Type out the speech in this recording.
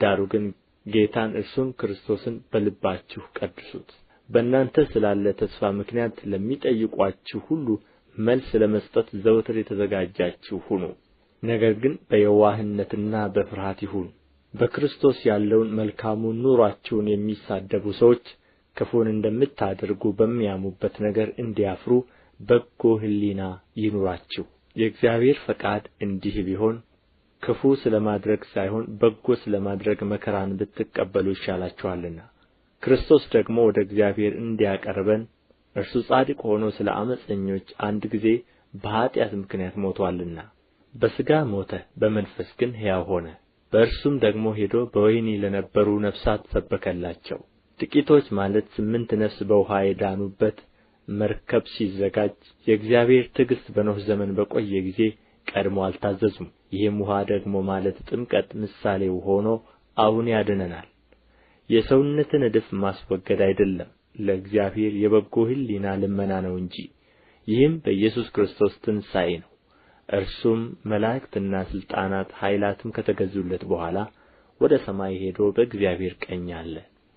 ዳሩ ግን ጌታን እርሱም ክርስቶስን በልባችሁ ቀድሱት። በእናንተ ስላለ ተስፋ ምክንያት ለሚጠይቋችሁ ሁሉ መልስ ለመስጠት ዘወትር የተዘጋጃችሁ ሁኑ። ነገር ግን በየዋህነትና በፍርሃት ይሁን። በክርስቶስ ያለውን መልካሙን ኑሮአችሁን የሚሳደቡ ሰዎች ክፉን እንደምታደርጉ በሚያሙበት ነገር እንዲያፍሩ በጎ ሕሊና ይኑራችሁ። የእግዚአብሔር ፈቃድ እንዲህ ቢሆን ክፉ ስለ ማድረግ ሳይሆን በጎ ስለ ማድረግ መከራን ብትቀበሉ ይሻላችኋልና። ክርስቶስ ደግሞ ወደ እግዚአብሔር እንዲያቀርበን እርሱ ጻድቅ ሆኖ ስለ ዓመፀኞች አንድ ጊዜ በኃጢአት ምክንያት ሞቶአልና በሥጋ ሞተ፣ በመንፈስ ግን ሕያው ሆነ። በእርሱም ደግሞ ሄዶ በወህኒ ለነበሩ ነፍሳት ሰበከላቸው። ጥቂቶች ማለት 8 ነፍስ በውኃ የዳኑበት መርከብ ሲዘጋጅ የእግዚአብሔር ትዕግሥት በኖኅ ዘመን በቆየ ጊዜ ቀድሞ አልታዘዙም። ይህም ውኃ ደግሞ ማለት ጥምቀት ምሳሌው ሆኖ አሁን ያድነናል። የሰውነትን እድፍ ማስወገድ አይደለም፣ ለእግዚአብሔር የበጎ ሕሊና ልመና ነው እንጂ። ይህም በኢየሱስ ክርስቶስ ትንሣኤ ነው። እርሱም መላእክትና ሥልጣናት ኃይላትም ከተገዙለት በኋላ ወደ ሰማይ ሄዶ በእግዚአብሔር ቀኝ አለ።